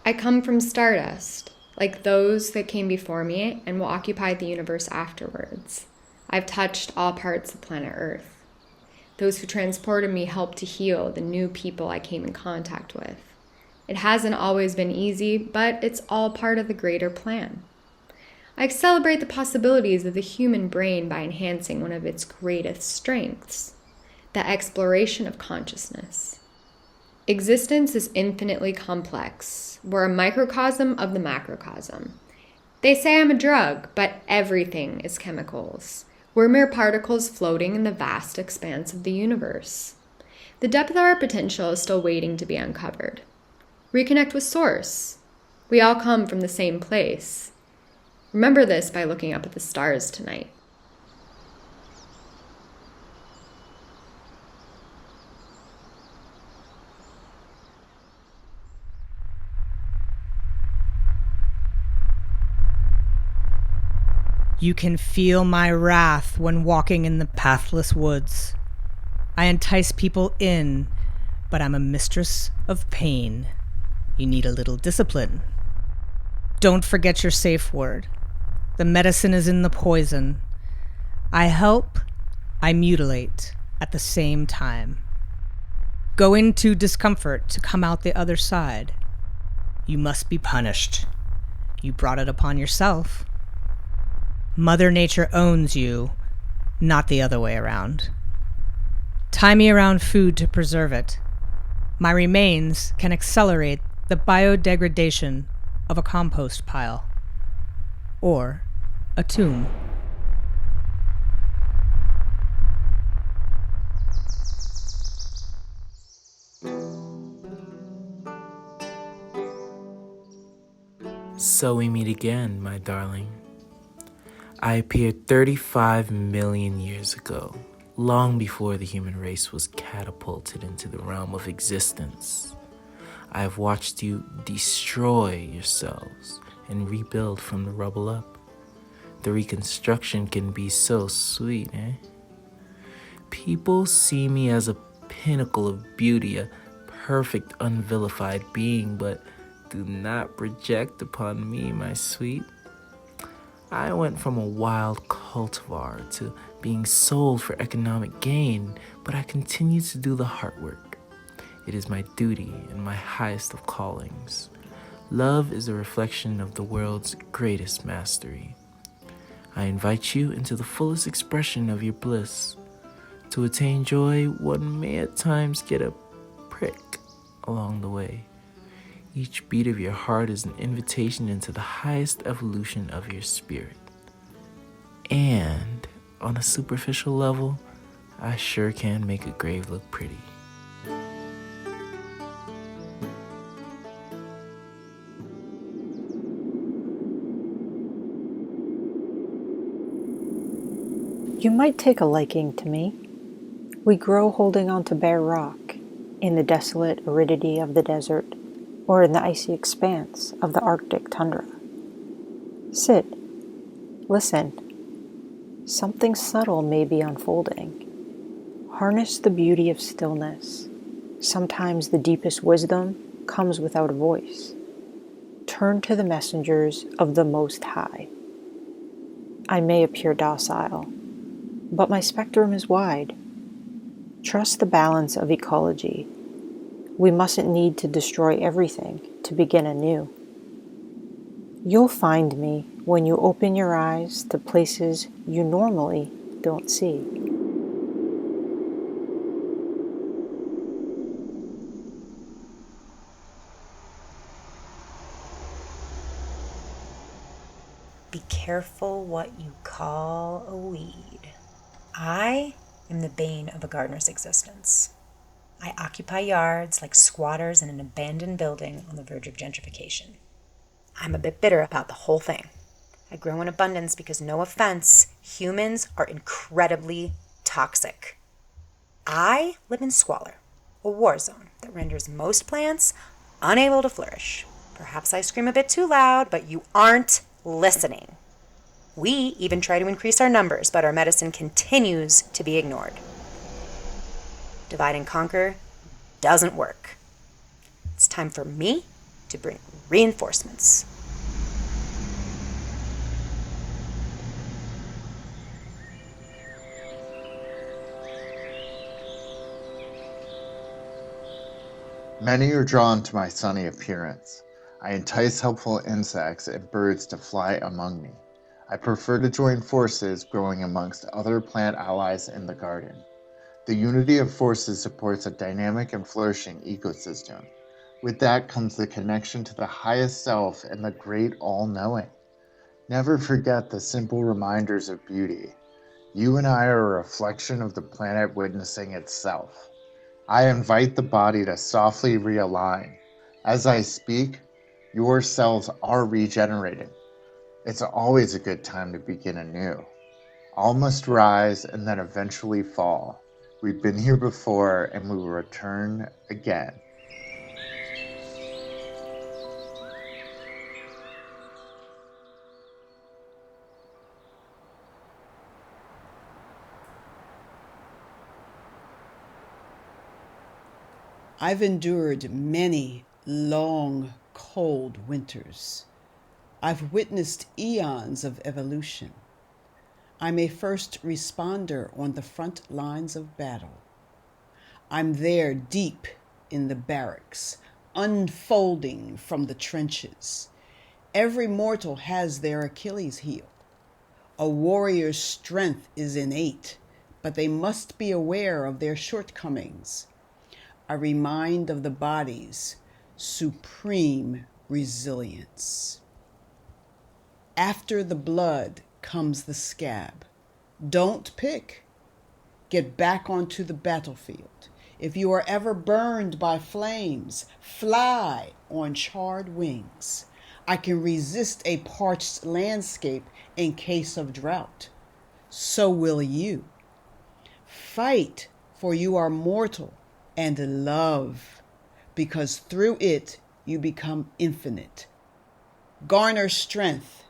I come from stardust, like those that came before me and will occupy the universe afterwards. I've touched all parts of planet Earth. Those who transported me helped to heal the new people I came in contact with. It hasn't always been easy, but it's all part of the greater plan. I celebrate the possibilities of the human brain by enhancing one of its greatest strengths, the exploration of consciousness. Existence is infinitely complex. We're a microcosm of the macrocosm. They say I'm a drug, but everything is chemicals. We're mere particles floating in the vast expanse of the universe. The depth of our potential is still waiting to be uncovered. Reconnect with Source. We all come from the same place. Remember this by looking up at the stars tonight. You can feel my wrath when walking in the pathless woods. I entice people in, but I'm a mistress of pain. You need a little discipline. Don't forget your safe word. The medicine is in the poison. I help, I mutilate at the same time. Go into discomfort to come out the other side. You must be punished. You brought it upon yourself. Mother Nature owns you, not the other way around. Tie me around food to preserve it. My remains can accelerate the biodegradation of a compost pile. Or a tomb. So we meet again, my darling. I appeared 35 million years ago, long before the human race was catapulted into the realm of existence. I have watched you destroy yourselves and rebuild from the rubble up. The reconstruction can be so sweet, eh? People see me as a pinnacle of beauty, a perfect unvilified being, but do not project upon me, my sweet. I went from a wild cultivar to being sold for economic gain, but I continue to do the heart work. It is my duty and my highest of callings. Love is a reflection of the world's greatest mastery. I invite you into the fullest expression of your bliss. To attain joy, one may at times get a prick along the way. Each beat of your heart is an invitation into the highest evolution of your spirit. And on a superficial level, I sure can make a grave look pretty. You might take a liking to me. We grow holding on to bare rock, in the desolate aridity of the desert, or in the icy expanse of the Arctic tundra. Sit, listen. Something subtle may be unfolding. Harness the beauty of stillness. Sometimes the deepest wisdom comes without a voice. Turn to the messengers of the Most High. I may appear docile, but my spectrum is wide. Trust the balance of ecology. We mustn't need to destroy everything to begin anew. You'll find me when you open your eyes to places you normally don't see. Be careful what you call a weed. I am the bane of a gardener's existence. I occupy yards like squatters in an abandoned building on the verge of gentrification. I'm a bit bitter about the whole thing. I grow in abundance because, no offense, humans are incredibly toxic. I live in squalor, a war zone that renders most plants unable to flourish. Perhaps I scream a bit too loud, but you aren't listening. We even try to increase our numbers, but our medicine continues to be ignored. Divide and conquer doesn't work. It's time for me to bring reinforcements. Many are drawn to my sunny appearance. I entice helpful insects and birds to fly among me. I prefer to join forces growing amongst other plant allies in the garden. The unity of forces supports a dynamic and flourishing ecosystem. With that comes the connection to the highest self and the great all-knowing. Never forget the simple reminders of beauty. You and I are a reflection of the planet witnessing itself. I invite the body to softly realign. As I speak, your cells are regenerating. It's always a good time to begin anew. All must rise and then eventually fall. We've been here before and we will return again. I've endured many long, cold winters. I've witnessed eons of evolution. I'm a first responder on the front lines of battle. I'm there deep in the barracks, unfolding from the trenches. Every mortal has their Achilles heel. A warrior's strength is innate, but they must be aware of their shortcomings. A reminder of the body's supreme resilience. After the blood comes the scab. Don't pick. Get back onto the battlefield. If you are ever burned by flames, fly on charred wings. I can resist a parched landscape in case of drought. So will you. Fight, for you are mortal, and love, because through it you become infinite. Garner strength,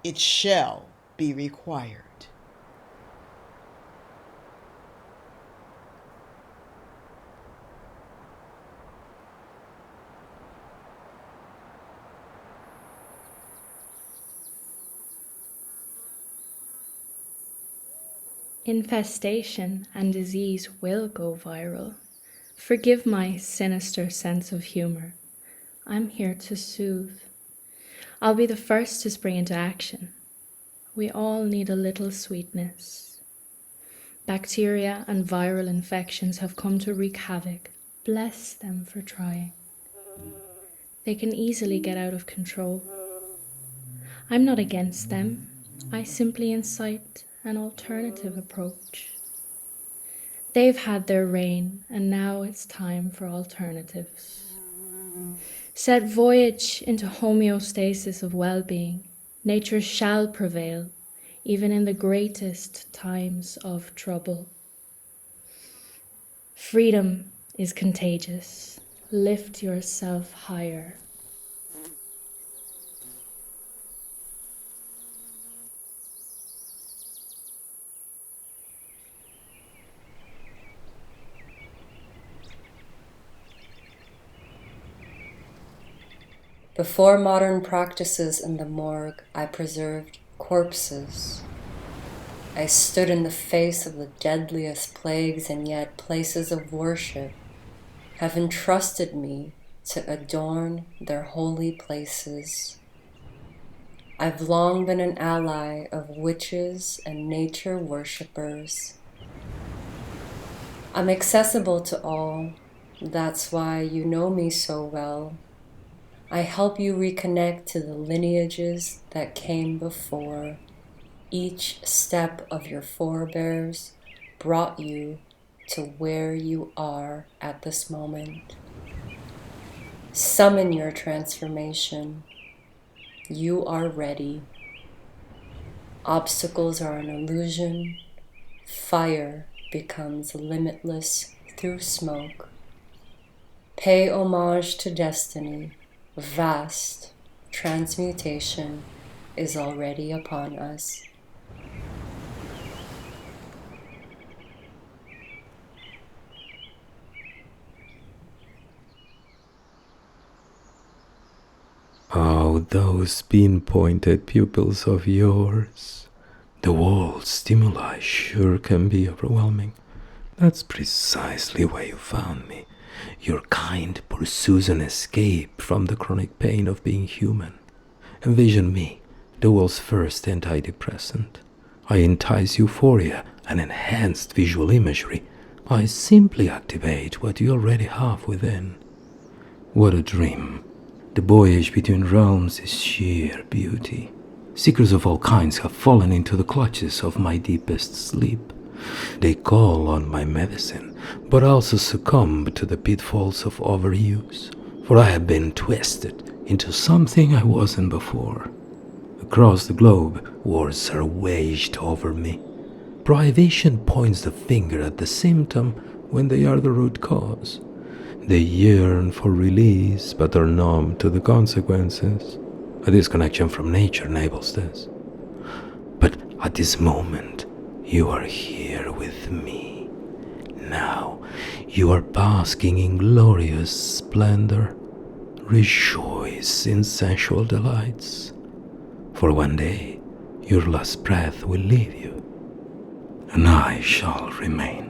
it shall be required. Infestation and disease will go viral. Forgive my sinister sense of humor. I'm here to soothe. I'll be the first to spring into action. We all need a little sweetness. Bacteria and viral infections have come to wreak havoc. Bless them for trying. They can easily get out of control. I'm not against them. I simply incite an alternative approach. They've had their reign, and now it's time for alternatives. Set voyage into homeostasis of well-being. Nature shall prevail, even in the greatest times of trouble. Freedom is contagious. Lift yourself higher. Before modern practices in the morgue, I preserved corpses. I stood in the face of the deadliest plagues, and yet places of worship have entrusted me to adorn their holy places. I've long been an ally of witches and nature worshippers. I'm accessible to all. That's why you know me so well. I help you reconnect to the lineages that came before. Each step of your forebears brought you to where you are at this moment. Summon your transformation. You are ready. Obstacles are an illusion. Fire becomes limitless through smoke. Pay homage to destiny. Vast transmutation is already upon us. Oh, those pinpointed pupils of yours. The wall stimuli sure can be overwhelming. That's precisely why you found me. Your kind pursues an escape from the chronic pain of being human. Envision me, the world's first antidepressant. I entice euphoria and enhanced visual imagery. I simply activate what you already have within. What a dream. The voyage between realms is sheer beauty. Seekers of all kinds have fallen into the clutches of my deepest sleep. They call on my medicine, but also succumb to the pitfalls of overuse, for I have been twisted into something I wasn't before. Across the globe, wars are waged over me. Prohibition points the finger at the symptom when they are the root cause. They yearn for release, but are numb to the consequences. A disconnection from nature enables this. But at this moment, you are here with me. Now, you are basking in glorious splendor. Rejoice in sensual delights. For one day, your last breath will leave you, and I shall remain.